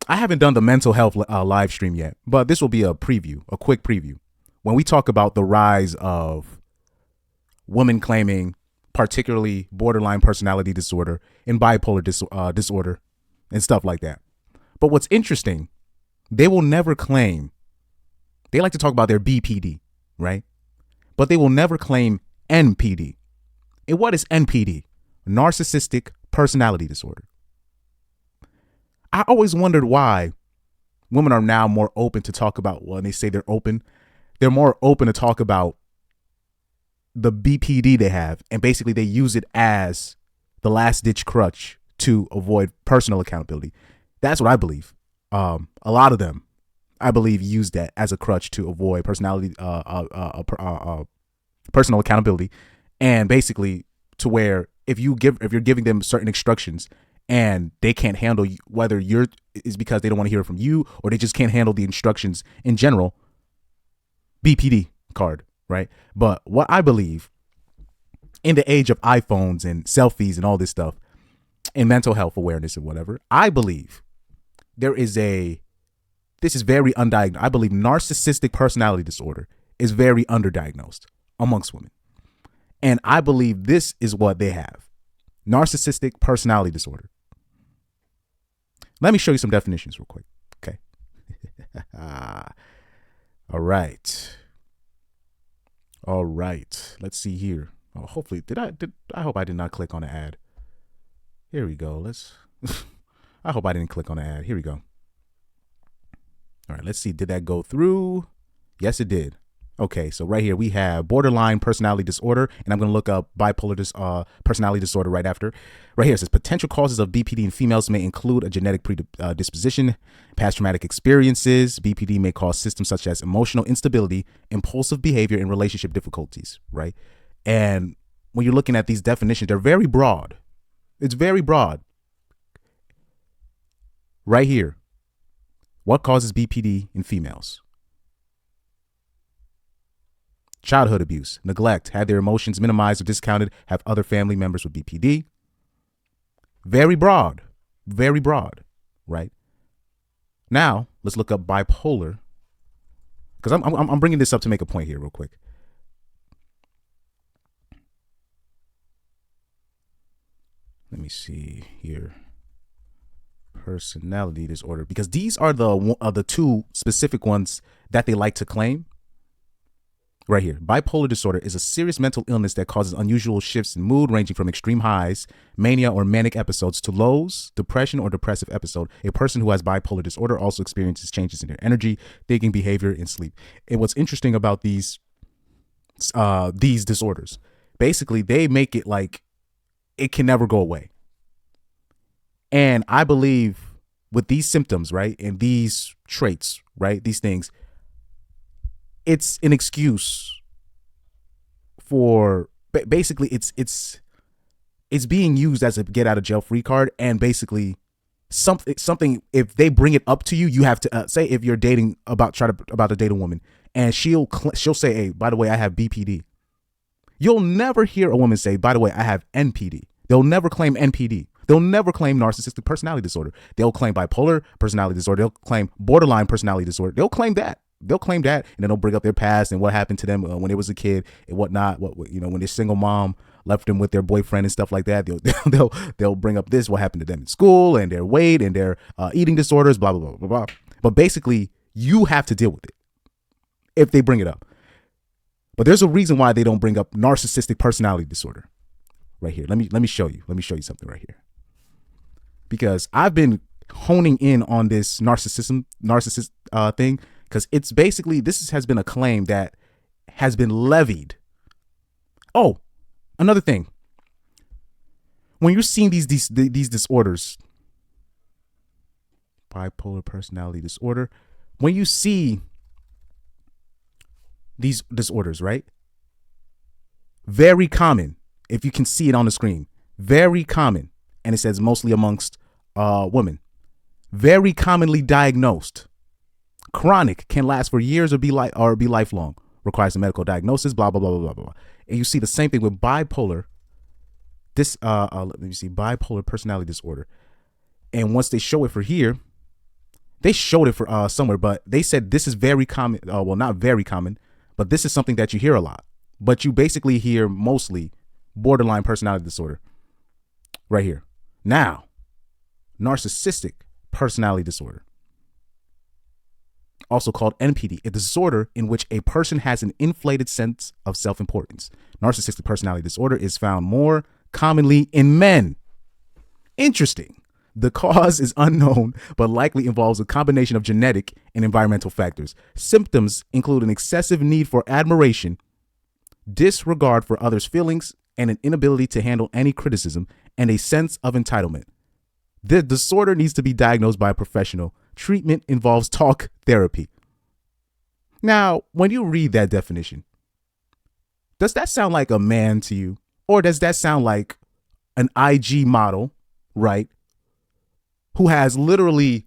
I haven't done the mental health live stream yet, but this will be a preview, a quick preview. When we talk about the rise of women claiming, particularly borderline personality disorder and bipolar disorder and stuff like that. But what's interesting, they will never claim, they like to talk about their BPD, right? But they will never claim NPD. And what is NPD? Narcissistic personality disorder. I always wondered why women are now more open to talk about, well, when they say they're more open to talk about the BPD they have, and basically they use it as the last ditch crutch to avoid personal accountability. That's what I believe. A lot of them, I believe, use that as a crutch to avoid personal accountability, and basically to where if you're giving them certain instructions and they can't handle, whether is because they don't want to hear it from you or they just can't handle the instructions in general, BPD card, right? But what I believe, in the age of iPhones and selfies and all this stuff and mental health awareness and whatever, I believe this is very undiagnosed. I believe narcissistic personality disorder is very underdiagnosed amongst women. And I believe this is what they have. Narcissistic personality disorder. Let me show you some definitions real quick. Okay. All right. Let's see here. Oh, hopefully, I hope I did not click on the ad. Here we go. I hope I didn't click on the ad. Here we go. All right, let's see. Did that go through? Yes, it did. Okay, so right here we have borderline personality disorder, and I'm going to look up bipolar personality disorder right after. Right here it says potential causes of BPD in females may include a genetic predisposition, past traumatic experiences. BPD may cause symptoms such as emotional instability, impulsive behavior, and relationship difficulties, right? And when you're looking at these definitions, they're very broad. It's very broad. Right here, what causes BPD in females? Childhood abuse, neglect, had their emotions minimized or discounted, have other family members with BPD. Very broad, right? Now, let's look up bipolar, because I'm bringing this up to make a point here real quick. Let me see here. Personality disorder, because these are the two specific ones that they like to claim. Right here, bipolar disorder is a serious mental illness that causes unusual shifts in mood, ranging from extreme highs, mania or manic episodes, to lows, depression or depressive episode. A person who has bipolar disorder also experiences changes in their energy, thinking, behavior, and sleep. And what's interesting about these disorders, basically, they make it like it can never go away. And I believe with these symptoms, right, and these traits, right, these things, it's an excuse for basically it's being used as a get out of jail free card. And basically something if they bring it up to you, you have to say, if you're about to date a woman and she'll say, hey, by the way, I have BPD. You'll never hear a woman say, by the way, I have NPD. They'll never claim NPD. They'll never claim narcissistic personality disorder. They'll claim bipolar personality disorder. They'll claim borderline personality disorder. They'll claim that. And then they'll bring up their past and what happened to them when they was a kid and whatnot. When their single mom left them with their boyfriend and stuff like that. They'll bring up what happened to them in school and their weight and their eating disorders, blah, blah, blah, blah, blah. But basically, you have to deal with it if they bring it up. But there's a reason why they don't bring up narcissistic personality disorder. Right here. Let me show you. Let me show you something right here. Because I've been honing in on this narcissist thing. Because it's basically, this has been a claim that has been levied. Oh, another thing. When you're seeing these disorders, bipolar personality disorder, when you see these disorders, right? Very common, if you can see it on the screen, very common. And it says mostly amongst women. Very commonly diagnosed. Chronic, can last for years or be lifelong, requires a medical diagnosis, blah, blah, blah, blah, blah, blah. And you see the same thing with bipolar. Let me see, bipolar personality disorder. And once they show it for here, They showed it for somewhere, but they said this is very common. Well, not very common, but this is something that you hear a lot. But you basically hear mostly borderline personality disorder right here. Now, narcissistic personality disorder, also called NPD, a disorder in which a person has an inflated sense of self-importance. Narcissistic personality disorder is found more commonly in men. Interesting. The cause is unknown, but likely involves a combination of genetic and environmental factors. Symptoms include an excessive need for admiration, disregard for others' feelings, and an inability to handle any criticism, and a sense of entitlement. The disorder needs to be diagnosed by a professional. Treatment involves talk therapy. Now, when you read that definition, does that sound like a man to you? Or does that sound like an IG model, right? Who has literally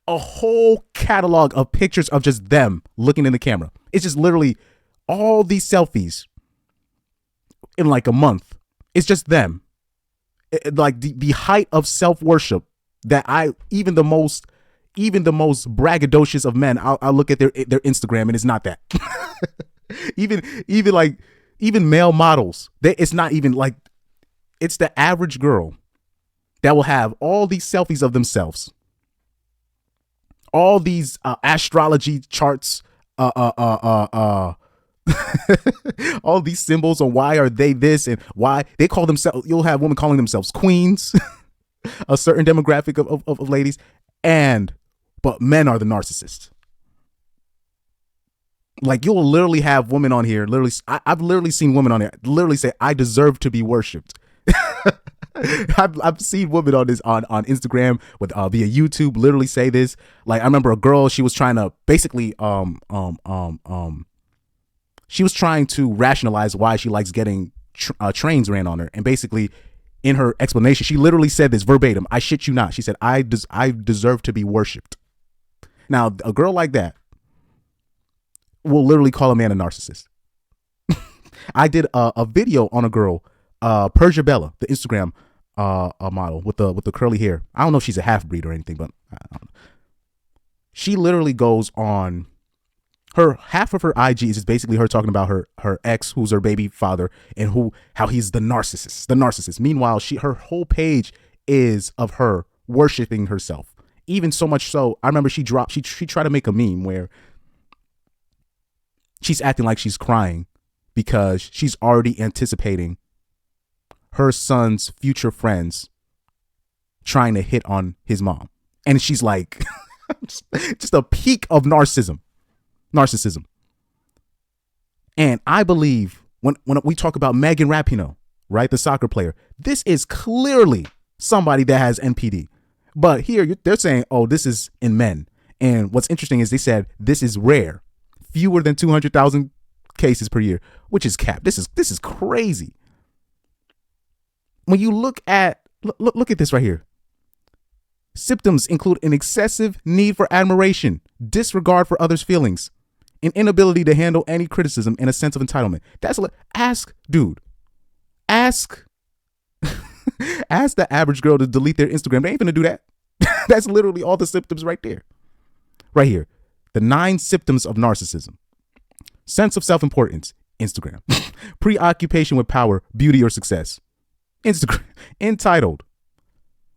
a whole catalog of pictures of just them looking in the camera. It's just literally all these selfies in like a month. It's just them. Like the height of self-worship that even the most braggadocious of men, I'll look at their Instagram and it's not that. even male models, it's not even like, it's the average girl that will have all these selfies of themselves, all these astrology charts, all these symbols on why are they this and why they call themselves. You'll have women calling themselves queens, a certain demographic of ladies, but men are the narcissists. Like, you'll literally have women on here. Literally, I've literally seen women on here literally say, "I deserve to be worshipped." I've seen women on Instagram with via YouTube literally say this. Like, I remember a girl, she was trying to basically she was trying to rationalize why she likes getting trains ran on her, and basically in her explanation she literally said this verbatim. I shit you not. She said, I deserve to be worshipped. Now, a girl like that will literally call a man a narcissist. I did a video on a girl, Persia Bella, the Instagram model with the curly hair. I don't know if she's a half breed or anything, but I don't know. She literally goes on half of her IG is just basically her talking about her ex, who's her baby father, and how he's the narcissist. Meanwhile, her whole page is of her worshiping herself. Even so much so, I remember she tried to make a meme where she's acting like she's crying because she's already anticipating her son's future friends trying to hit on his mom. And she's like, just a peak of narcissism. And I believe when we talk about Megan Rapinoe, right, the soccer player, this is clearly somebody that has NPD. But here they're saying, oh, this is in men. And what's interesting is they said this is rare, fewer than 200,000 cases per year, which is capped. This is crazy. When you look at this right here, symptoms include an excessive need for admiration, disregard for others' feelings, an inability to handle any criticism, and a sense of entitlement. Ask the average girl to delete their Instagram. They ain't gonna do that. That's literally all the symptoms right there. Right here. The 9 symptoms of narcissism. Sense of self-importance, Instagram. Preoccupation with power, beauty, or success, Instagram. Entitled.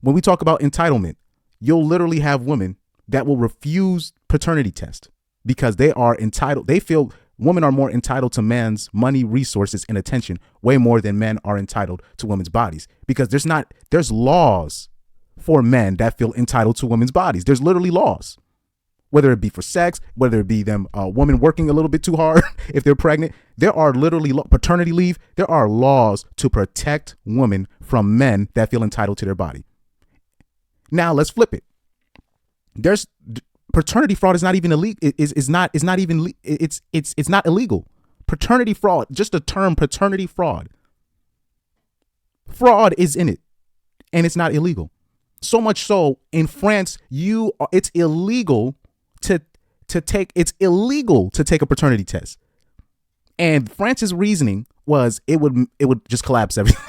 When we talk about entitlement, you'll literally have women that will refuse paternity test because they are entitled. They feel women are more entitled to men's money, resources, and attention way more than men are entitled to women's bodies, because there's laws for men that feel entitled to women's bodies. There's literally laws, whether it be for sex, whether it be them women working a little bit too hard if they're pregnant. There are literally paternity leave. There are laws to protect women from men that feel entitled to their body. Now let's flip it. There's paternity fraud is not even illegal. It's not illegal. Paternity fraud, just the term paternity fraud. Fraud is in it, and it's not illegal. So much so in France, it's illegal to take a paternity test. And France's reasoning was it would just collapse everything.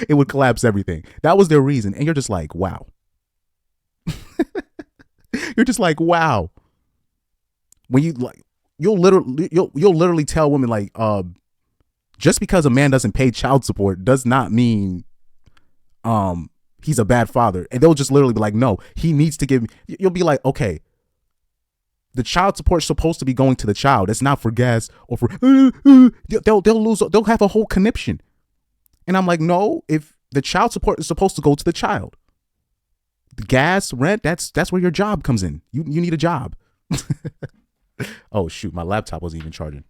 It would collapse everything. That was their reason. And you're just like, wow. You're just like, wow. When you like, you'll literally tell women like, just because a man doesn't pay child support does not mean he's a bad father. And they'll just literally be like, no, he needs to give me. You'll be like, okay, the child support's supposed to be going to the child. It's not for gas or for they'll have a whole conniption. And I'm like, no, if the child support is supposed to go to the child. The gas, rent, that's where your job comes in. You need a job. Oh shoot, my laptop wasn't even charging.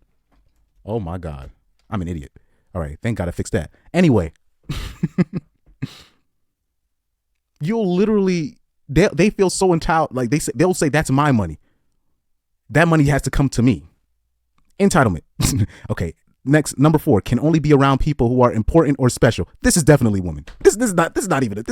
Oh my God. I'm an idiot. All right, thank God I fixed that. Anyway, you'll literally they feel so entitled, like they'll say that's my money. That money has to come to me. Entitlement. Okay. Next, number 4, can only be around people who are important or special. This is definitely women. This is not even a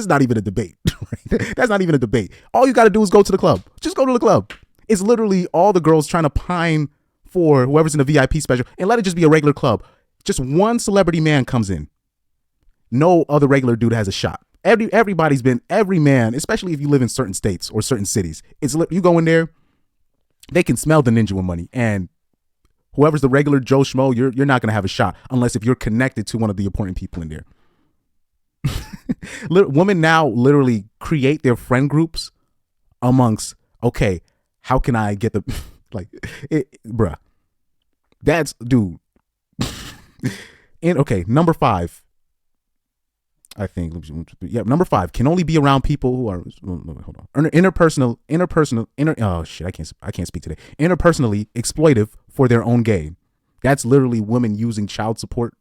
debate. Right? That's not even a debate. All you got to do is go to the club. Just go to the club. It's literally all the girls trying to pine for whoever's in the VIP special, and let it just be a regular club. Just one celebrity man comes in. No other regular dude has a shot. Every man, especially if you live in certain states or certain cities, you go in there, they can smell the ninja with money, and whoever's the regular Joe Schmo, you're not going to have a shot unless if you're connected to one of the important people in there. Women now literally create their friend groups amongst, okay, how can I get the, like, bruh. That's, dude. And okay, number 5. I think, number 5, can only be around people who are, hold on, interpersonal, oh shit, I can't speak today. Interpersonally exploitive for their own gain. That's literally women using child support,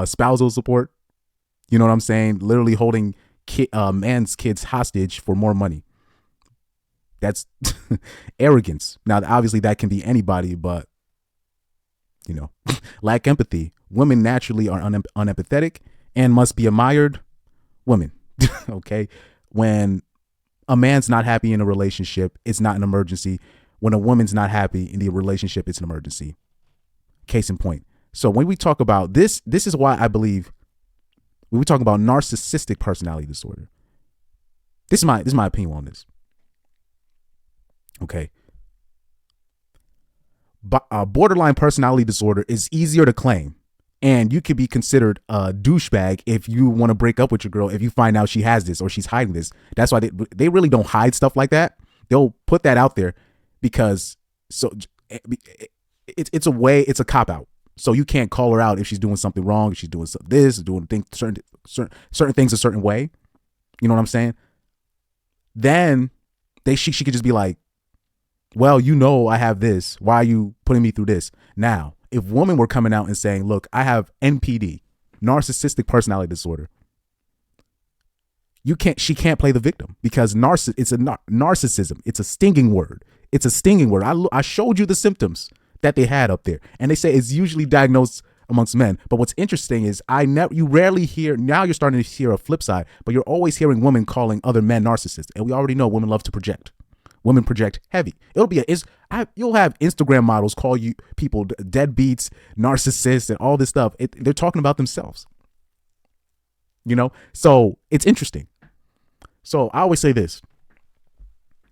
spousal support. You know what I'm saying? Literally holding man's kids hostage for more money. That's arrogance. Now, obviously that can be anybody, but you know, lack empathy. Women naturally are unempathetic and must be admired. Women. Okay. When a man's not happy in a relationship, it's not an emergency. When a woman's not happy in the relationship, it's an emergency. Case in point. So when we talk about this is why I believe when we talk about narcissistic personality disorder, this is my opinion on this. Okay. But borderline personality disorder is easier to claim, and you could be considered a douchebag if you want to break up with your girl if you find out she has this or she's hiding this. That's why they really don't hide stuff like that. They'll put that out there because it's a way, it's a cop out. So you can't call her out if she's doing something wrong, if she's doing doing things certain things a certain way. You know what I'm saying? Then she could just be like, well, you know, I have this. Why are you putting me through this? Now, if women were coming out and saying, look, I have NPD, narcissistic personality disorder, she can't play the victim because it's a narcissism. It's a stinging word. It's a stinging word. I showed you the symptoms that they had up there, and they say it's usually diagnosed amongst men. But what's interesting is you rarely hear, now you're starting to hear a flip side, but you're always hearing women calling other men narcissists. And we already know women love to project. Women project heavy. You'll have Instagram models call you people deadbeats, narcissists, and all this stuff. They're talking about themselves. You know, so it's interesting. So I always say this: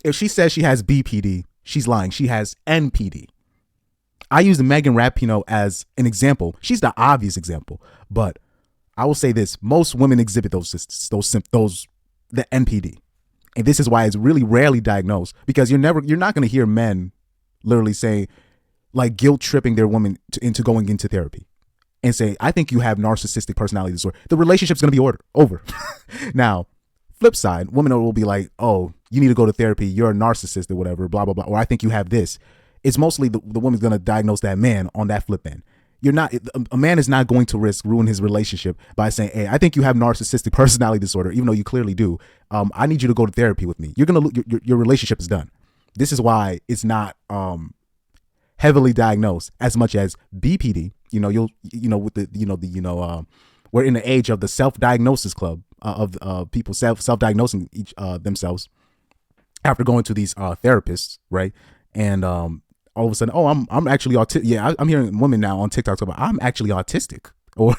if she says she has BPD, she's lying. She has NPD. I use Megan Rapinoe as an example. She's the obvious example, but I will say this: most women exhibit the NPD. And this is why it's really rarely diagnosed, because you're not going to hear men literally say, like, guilt tripping their woman into going into therapy and say, I think you have narcissistic personality disorder. The relationship's going to be over. Now, flip side, women will be like, oh, you need to go to therapy. You're a narcissist or whatever, blah, blah, blah. Or I think you have this. It's mostly the woman's going to diagnose that man on that flip end. A man is not going to risk ruin his relationship by saying, hey, I think you have narcissistic personality disorder, even though you clearly do. I need you to go to therapy with me. Your relationship is done. This is why it's not heavily diagnosed as much as BPD. We're in the age of the self-diagnosis club of people self-diagnosing themselves after going to these therapists, right? And all of a sudden, oh, I'm actually autistic. Yeah, I'm hearing women now on TikTok talk about, I'm actually autistic. Or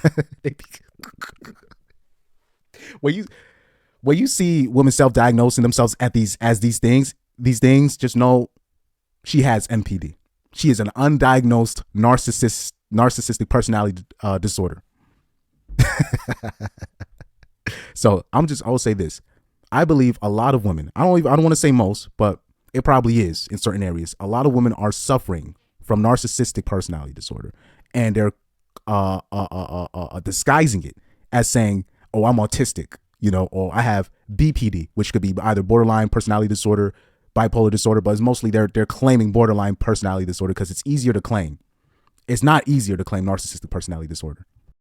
when you see women self-diagnosing themselves at these things, just know she has NPD. She is an undiagnosed narcissistic personality disorder. So I will say this. I believe a lot of women, I don't want to say most, but it probably is in certain areas. A lot of women are suffering from narcissistic personality disorder, and they're disguising it as saying, "Oh, I'm autistic," or I have BPD, which could be either borderline personality disorder, bipolar disorder, but it's mostly they're claiming borderline personality disorder because it's easier to claim. It's not easier to claim narcissistic personality disorder.